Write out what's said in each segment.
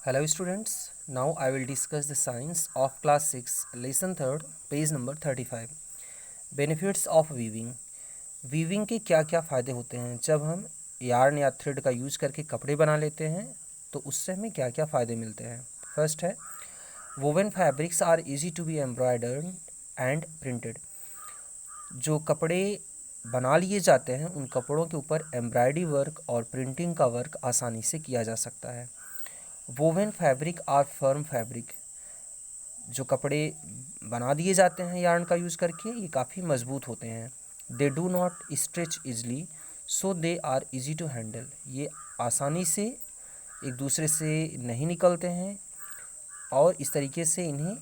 Hello students, now I will discuss the science of class 6 lesson 3rd page number 35 benefits of weaving। Weaving के क्या क्या फ़ायदे होते हैं जब हम यार्न या थ्रेड का यूज करके कपड़े बना लेते हैं तो उससे हमें क्या क्या फ़ायदे मिलते हैं। फर्स्ट है woven fabrics are easy to be embroidered and printed. जो कपड़े बना लिए जाते हैं उन कपड़ों के ऊपर एम्ब्रॉयडरी वर्क और प्रिंटिंग का वर्क आसानी से किया जा सकता है। Woven fabric are firm fabric. जो कपड़े बना दिए जाते हैं यार्न का यूज़ करके ये काफ़ी मज़बूत होते हैं। They do not stretch easily so they are easy to handle. ये आसानी से एक दूसरे से नहीं निकलते हैं और इस तरीके से इन्हें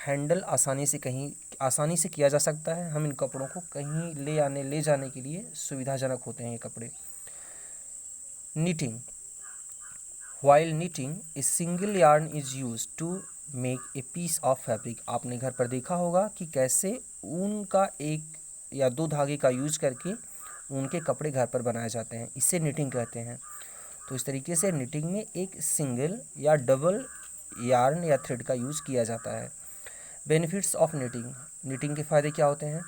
हैंडल आसानी से किया जा सकता है। हम इन कपड़ों को कहीं ले जाने के लिए सुविधाजनक होते हैं ये कपड़े। Knitting. While knitting, a single yarn is used to make a piece of fabric। आपने घर पर देखा होगा कि कैसे ऊन का एक या दो धागे का यूज करके ऊन के कपड़े घर पर बनाए जाते हैं, इसे निटिंग कहते हैं। तो इस तरीके से निटिंग में एक सिंगल या डबल यार्न या थ्रेड का यूज़ किया जाता है। Benefits of knitting. निटिंग के फ़ायदे क्या होते हैं।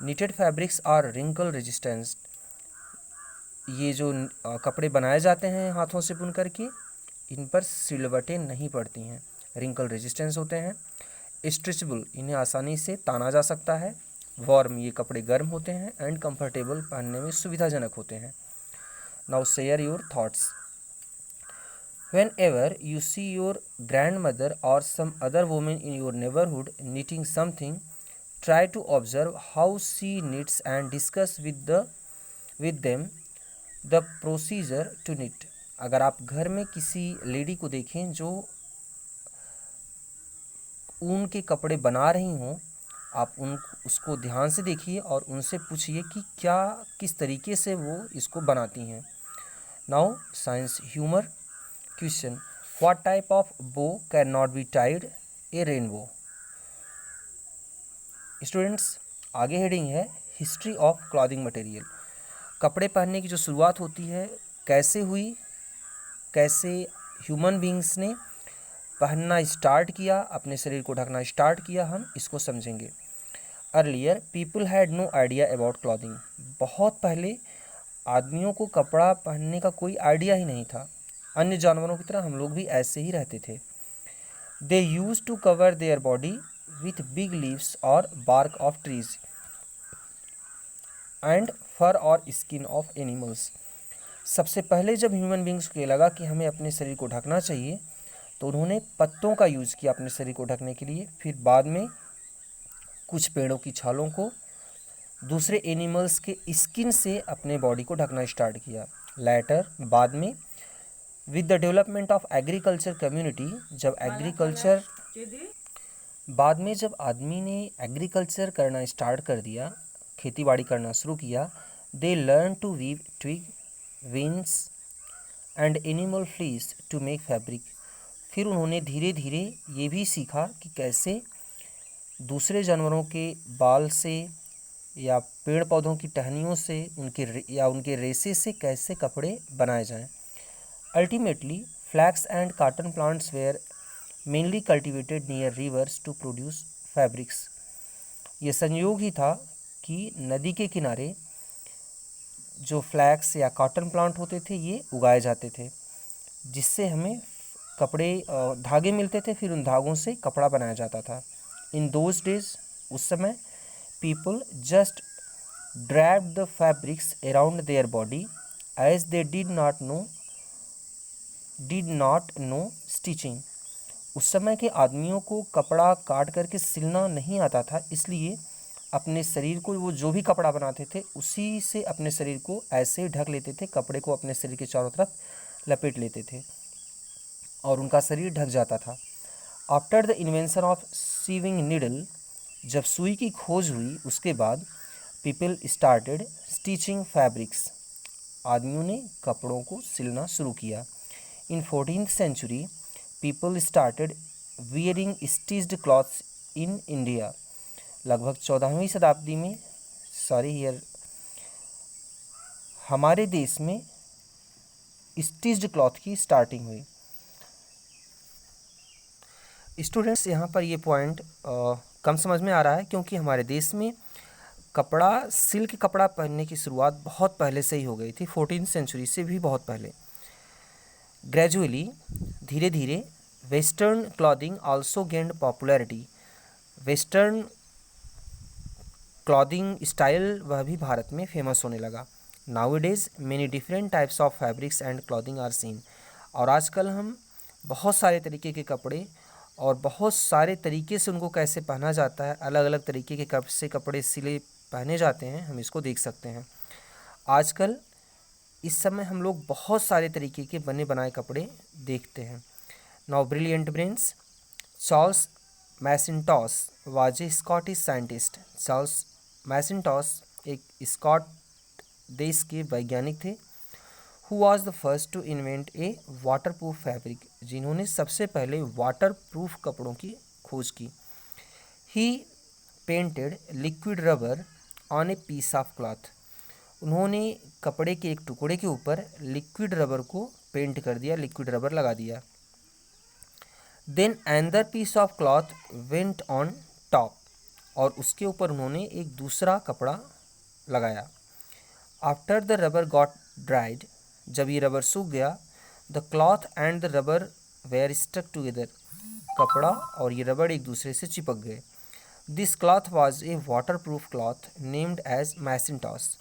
Knitted fabrics are wrinkle resistance. ये जो कपड़े बनाए जाते हैं हाथों से बुन करके इन पर सिलवटें नहीं पड़ती हैं, रिंकल रेजिस्टेंस होते हैं। स्ट्रेचेबल, इन्हें आसानी से ताना जा सकता है। वार्म, ये कपड़े गर्म होते हैं। एंड कंफर्टेबल, पहनने में सुविधाजनक होते हैं। Now share your thoughts. Whenever you see your grandmother और some other women in your neighbourhood knitting something, try to observe how she knits and discuss with them the procedure to knit। अगर आप घर में किसी lady को देखें जो ऊन के कपड़े बना रही हों, आप उसको ध्यान से देखिए और उनसे पूछिए कि किस तरीके से वो इसको बनाती हैं। Now science humour question. What type of bow can not be tied a rainbow. Students, आगे हेडिंग है हिस्ट्री ऑफ क्लॉथिंग मटेरियल। कपड़े पहनने की जो शुरुआत होती है कैसे हुई, कैसे ह्यूमन बींग्स ने पहनना स्टार्ट किया, अपने शरीर को ढकना स्टार्ट किया, हम इसको समझेंगे। Earlier people had no idea about clothing. बहुत पहले आदमियों को कपड़ा पहनने का कोई आइडिया ही नहीं था। अन्य जानवरों की तरह हम लोग भी ऐसे ही रहते थे। They use to cover their body with big leaves और bark of trees and fur और स्किन ऑफ एनिमल्स। सबसे पहले जब ह्यूमन बींग्स को लगा कि हमें अपने शरीर को ढकना चाहिए तो उन्होंने पत्तों का यूज़ किया अपने शरीर को ढकने के लिए। फिर बाद में कुछ पेड़ों की छालों को, दूसरे एनिमल्स के स्किन से अपने बॉडी को ढकना स्टार्ट किया। Later, with the development of agriculture community, जब आदमी ने एग्रीकल्चर करना स्टार्ट कर दिया, खेती बाड़ी करना शुरू किया, they learn to weave twig, wings and animal fleece to make fabric. फिर उन्होंने धीरे धीरे ये भी सीखा कि कैसे दूसरे जानवरों के बाल से या पेड़ पौधों की टहनियों से उनके रेसे से कैसे कपड़े बनाए जाएं। Ultimately flax and cotton plants were mainly cultivated near rivers to produce fabrics. ये संयोग ही था कि नदी के किनारे जो फ्लैक्स या कॉटन प्लांट होते थे ये उगाए जाते थे, जिससे हमें कपड़े धागे मिलते थे। फिर उन धागों से कपड़ा बनाया जाता था। इन दोज डेज, उस समय, people just draped the fabrics around their body as they did not know stitching. उस समय के आदमियों को कपड़ा काट करके सिलना नहीं आता था, इसलिए अपने शरीर को वो जो भी कपड़ा बनाते थे उसी से अपने शरीर को ऐसे ढक लेते थे, कपड़े को अपने शरीर के चारों तरफ लपेट लेते थे और उनका शरीर ढक जाता था। After the invention of sewing needle, जब सुई की खोज हुई उसके बाद, पीपल स्टार्टेड स्टिचिंग फैब्रिक्स, आदमियों ने कपड़ों को सिलना शुरू किया। In 14th century people started wearing stitched clothes in India. लगभग 14वीं शताब्दी में हमारे देश में स्टिच्ड क्लॉथ की स्टार्टिंग हुई। स्टूडेंट्स यहाँ पर ये पॉइंट कम समझ में आ रहा है क्योंकि हमारे देश में कपड़ा, सिल्क कपड़ा पहनने की शुरुआत बहुत पहले से ही हो गई थी, 14th सेंचुरी से भी बहुत पहले। ग्रेजुअली, धीरे धीरे western clothing also gained popularity. Western clothing style वह भी भारत में फेमस होने लगा। Nowadays many different types of fabrics and clothing are seen. और आजकल हम बहुत सारे तरीके के कपड़े और बहुत सारे तरीके से उनको कैसे पहना जाता है, अलग अलग तरीके के कब से कपड़े सिले पहने जाते हैं, हम इसको देख सकते हैं। आजकल इस समय हम लोग बहुत सारे तरीके के बने बनाए कपड़े देखते हैं। Now brilliant brains. Charles Macintosh was a Scottish scientist. Charles Macintosh एक स्कॉट देश के वैज्ञानिक थे। Who was the first to invent a waterproof fabric, जिन्होंने सबसे पहले वाटर प्रूफ कपड़ों की खोज की। He painted liquid rubber on a piece of cloth. उन्होंने कपड़े के एक टुकड़े के ऊपर लिक्विड रबर को पेंट कर दिया, लिक्विड रबर लगा दिया। Then another piece of cloth went on top, और उसके ऊपर उन्होंने एक दूसरा कपड़ा लगाया। After the rubber got dried, जब ये रबर सूख गया, the cloth and the rubber were stuck together, कपड़ा और ये रबर एक दूसरे से चिपक गए। This cloth was a waterproof cloth named as Macintosh.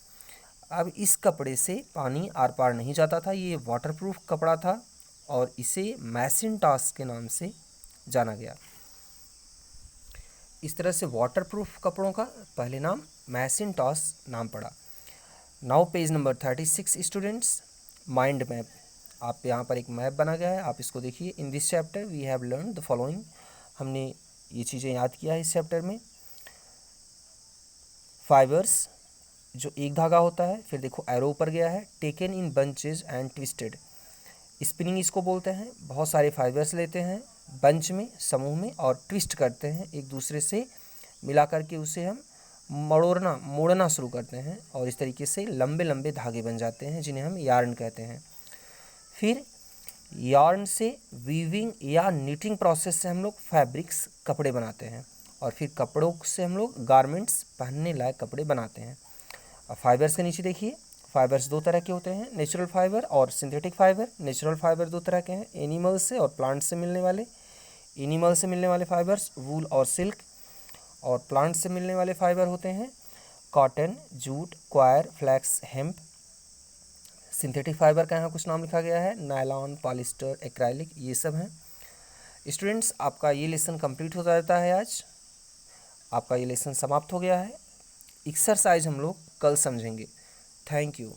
अब इस कपड़े से पानी आर पार नहीं जाता था, ये वाटर प्रूफ कपड़ा था और इसे मैसिंटॉस के नाम से जाना गया। इस तरह से वाटर प्रूफ कपड़ों का पहले नाम मैसिंटॉस नाम पड़ा। Now page number 36 students, mind map. आप यहाँ पर एक मैप बना गया है, आप इसको देखिए। In this chapter we have learn the following, हमने ये चीज़ें याद किया है इस चैप्टर में। फाइबर्स, जो एक धागा होता है, फिर देखो एरो ऊपर गया है, taken in bunches and twisted, spinning इसको बोलते हैं। बहुत सारे फाइबर्स लेते हैं बंच में, समूह में, और ट्विस्ट करते हैं, एक दूसरे से मिला करके उसे हम मोड़ना शुरू करते हैं, और इस तरीके से लंबे लंबे धागे बन जाते हैं जिन्हें हम यार्न कहते हैं। फिर यार्न से वीविंग या नीटिंग प्रोसेस से हम लोग फैब्रिक्स, कपड़े बनाते हैं, और फिर कपड़ों से हम लोग गारमेंट्स, पहनने लायक कपड़े बनाते हैं। अब फाइबर्स के नीचे देखिए, फाइबर्स दो तरह के होते हैं, नेचुरल फाइबर और सिंथेटिक फाइबर। नेचुरल फाइबर दो तरह के हैं, एनिमल से और प्लांट से मिलने वाले। एनिमल से मिलने वाले फाइबर्स वूल और सिल्क, और प्लांट से मिलने वाले फाइबर होते हैं cotton, jute, coir, flax, hemp. Synthetic fibre का यहाँ कुछ नाम लिखा गया है, नायलॉन, पॉलिस्टर, एक्राइलिक, ये सब हैं। स्टूडेंट्स, आपका ये लेसन कंप्लीट हो जाता है आज, आपका ये लेसन समाप्त हो गया है। एक्सरसाइज हम लोग कल समझेंगे। Thank you.